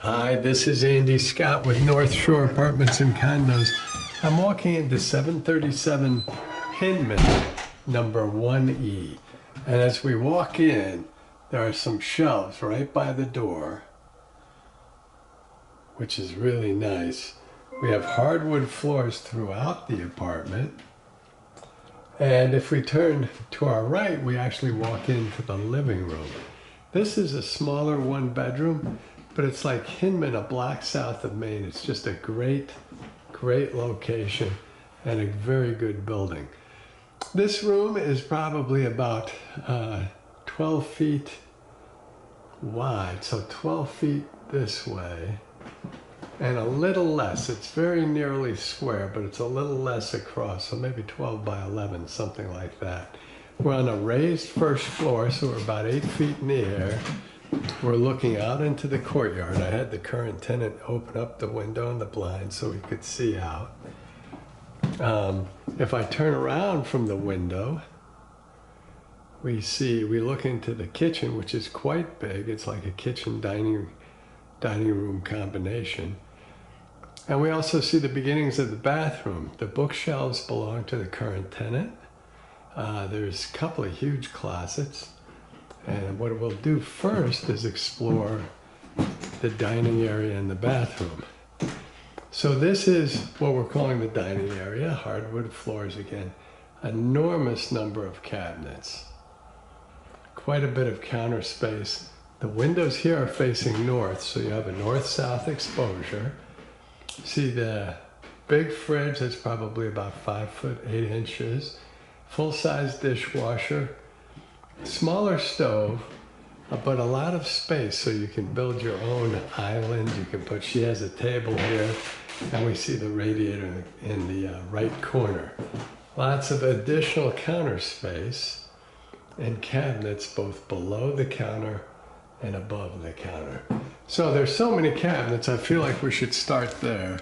Hi, this is Andy Scott with North Shore Apartments and Condos. I'm walking into 737 Hinman, number 1E. And as we walk in, there are some shelves right by the door, which is really nice. We have hardwood floors throughout the apartment. And if we turn to our right, we actually walk into the living room. This is a smaller one bedroom, but it's like Hinman, a block south of Maine. It's just a great location and a very good building. This room is probably about 12 feet wide, so 12 feet this way, and a little less. It's very nearly square, but it's a little less across, so maybe 12 by 11, something like that. We're on a raised first floor, so we're about 8 feet in the air. We're looking out into the courtyard. I had the current tenant open up the window and the blind so we could see out. If I turn around from the window, we look into the kitchen, which is quite big. It's like a kitchen dining room combination. And we also see the beginnings of the bathroom. The bookshelves belong to the current tenant. There's a couple of huge closets. And what we'll do first is explore the dining area and the bathroom. So this is what we're calling the dining area, hardwood floors again. Enormous number of cabinets. Quite a bit of counter space. The windows here are facing north, so you have a north-south exposure. See the big fridge that's probably about 5 foot 8 inches. Full-size dishwasher. Smaller stove, but a lot of space, so you can build your own island. She has a table here, and we see the radiator in the right corner. Lots of additional counter space and cabinets both below the counter and above the counter. So there's so many cabinets, I feel like we should start there.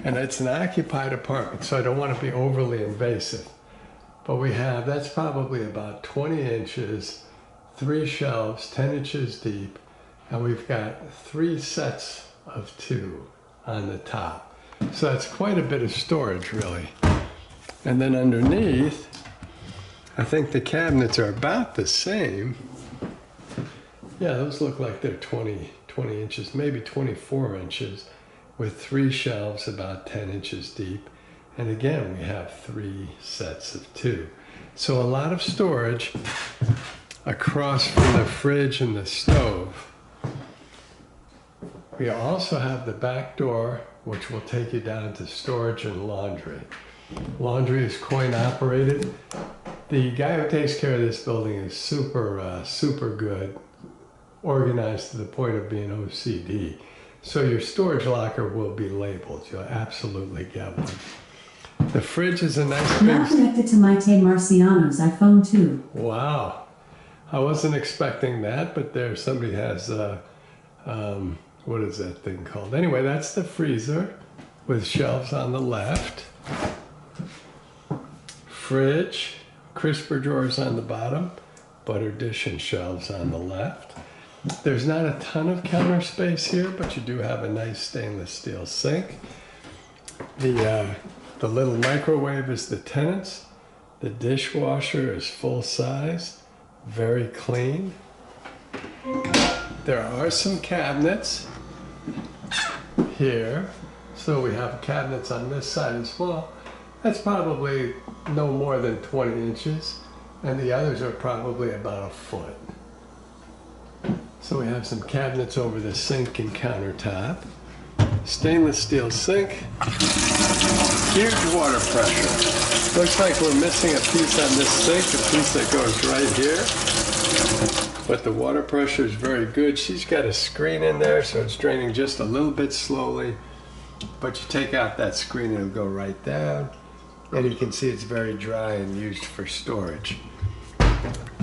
And it's an occupied apartment, so I don't want to be overly invasive. But that's probably about 20 inches, 3 shelves, 10 inches deep, and we've got 3 sets of 2 on the top. So that's quite a bit of storage, really. And then underneath, I think the cabinets are about the same. Yeah, those look like they're 20 inches, maybe 24 inches, with 3 shelves about 10 inches deep. And again, we have 3 sets of 2. So a lot of storage across from the fridge and the stove. We also have the back door, which will take you down to storage and laundry. Laundry is coin operated. The guy who takes care of this building is super good, organized to the point of being OCD. So your storage locker will be labeled. You'll absolutely get one. The fridge is a nice big... Now connected to Maite Marciano's iPhone 2. Wow. I wasn't expecting that, but there somebody has, what is that thing called? Anyway, that's the freezer with shelves on the left. Fridge, crisper drawers on the bottom, butter dish and shelves on the left. There's not a ton of counter space here, but you do have a nice stainless steel sink. The little microwave is the tenant's. The dishwasher is full size, very clean. There are some cabinets here. So we have cabinets on this side as well. That's probably no more than 20 inches. And the others are probably about 1 foot. So we have some cabinets over the sink and countertop. Stainless steel sink. Huge water pressure. Looks like we're missing a piece on this sink, a piece that goes right here. But the water pressure is very good. She's got a screen in there, so it's draining just a little bit slowly. But you take out that screen and it'll go right down. And you can see it's very dry and used for storage.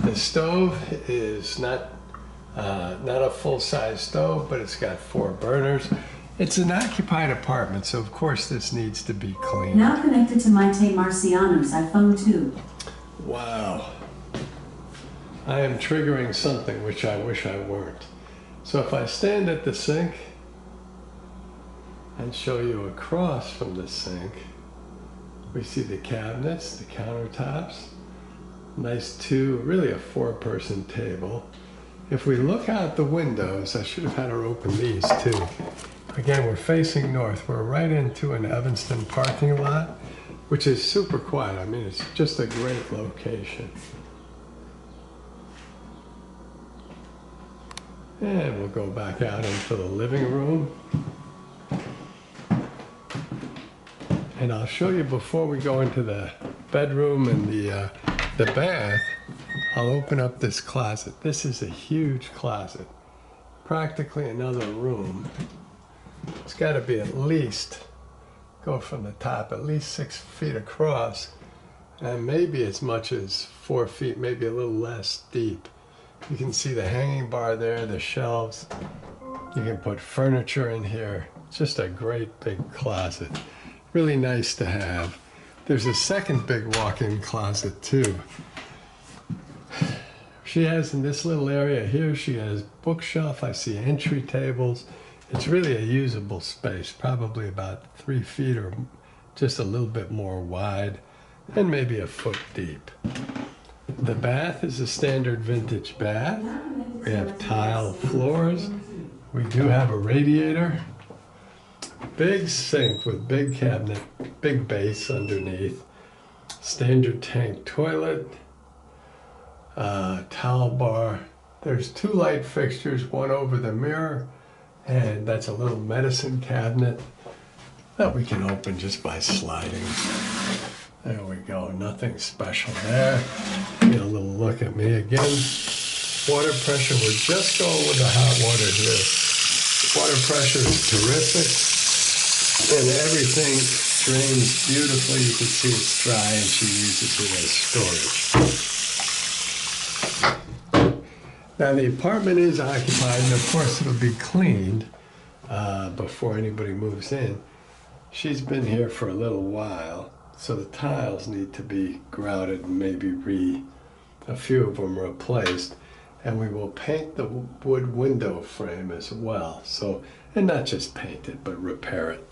The stove is not a full-size stove, but it's got 4 burners. It's an occupied apartment, so of course this needs to be cleaned. Now connected to Maite Marciano's iPhone 2. Wow. I am triggering something which I wish I weren't. So if I stand at the sink, and show you across from the sink. We see the cabinets, the countertops, nice really a 4-person table. If we look out the windows, I should have had her open these too. Again, we're facing north. We're right into an Evanston parking lot, which is super quiet. I mean, it's just a great location. And we'll go back out into the living room. And I'll show you before we go into the bedroom and the bath, I'll open up this closet. This is a huge closet, practically another room. It's got to be at least, go from the top, at least 6 feet across, and maybe as much as 4 feet, maybe a little less deep. You can see the hanging bar there, the shelves. You can put furniture in here. It's just a great big closet. Really nice to have. There's a second big walk-in closet too. She has in this little area here, she has bookshelf. I see entry tables. It's really a usable space, probably about 3 feet or just a little bit more wide and maybe a foot deep. The bath is a standard vintage bath. We have tile floors. We do have a radiator. Big sink with big cabinet, big base underneath. Standard tank toilet. Towel bar. There's 2 light fixtures, one over the mirror, and that's a little medicine cabinet that we can open just by sliding. There we go, nothing special there. Get a little look at me again. Water pressure, we're just going with the hot water here. Water pressure is terrific, and everything drains beautifully. You can see it's dry, and she uses it as storage. Now the apartment is occupied, and of course it'll be cleaned before anybody moves in. She's been here for a little while, so the tiles need to be grouted and maybe a few of them replaced. And we will paint the wood window frame as well. So, and not just paint it, but repair it.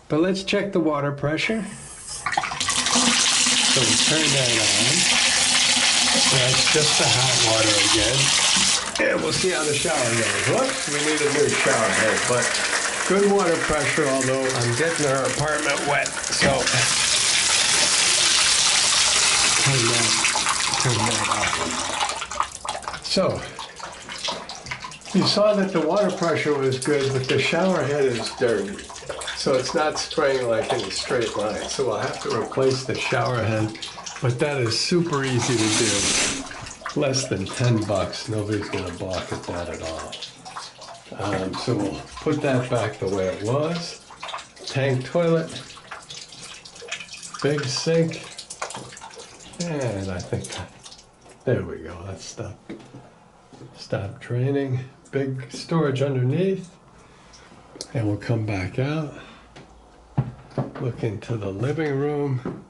But let's check the water pressure. So we turn that on. That's just the hot water again. And we'll see how the shower goes. Whoops, we need a new shower head. But good water pressure, although I'm getting her apartment wet. So, turn that off. So, you saw that the water pressure was good, but the shower head is dirty. So it's not spraying like in a straight line. So we'll have to replace the shower head, but that is super easy to do. Less than 10 bucks. Nobody's gonna balk at that at all. So we'll put that back the way it was. Tank toilet, big sink, and I think, there we go, that's stop draining. Big storage underneath. And we'll come back out, look into the living room,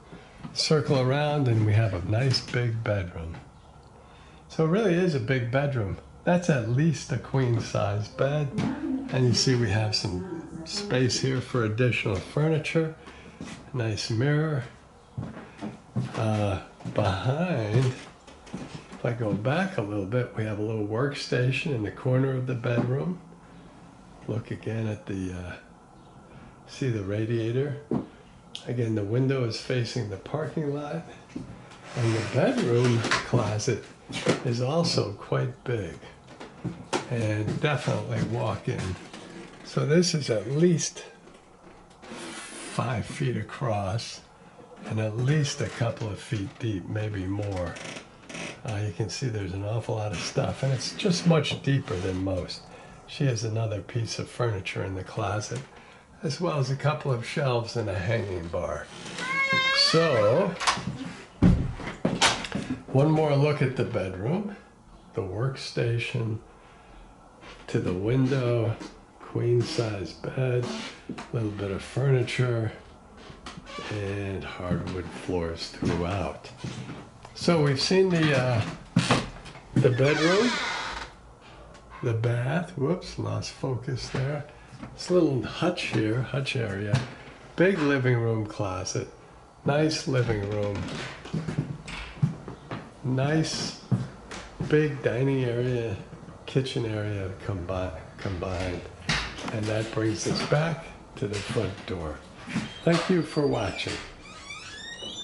circle around, and we have a nice big bedroom. So it really is a big bedroom. That's at least a queen size bed. And you see we have some space here for additional furniture. Nice mirror. Behind, if I go back a little bit, we have a little workstation in the corner of the bedroom. Look again at the, see the radiator. Again, the window is facing the parking lot. And the bedroom closet is also quite big. And definitely walk in. So this is at least 5 feet across and at least a couple of feet deep, maybe more. You can see there's an awful lot of stuff, and it's just much deeper than most. She has another piece of furniture in the closet, as well as a couple of shelves and a hanging bar. So, one more look at the bedroom, the workstation, to the window, queen size bed, a little bit of furniture, and hardwood floors throughout. So we've seen the bedroom, the bath, whoops, lost focus there, This little hutch area, big living room closet, nice living room, nice big dining area, kitchen area combined. And that brings us back to the front door. Thank you for watching.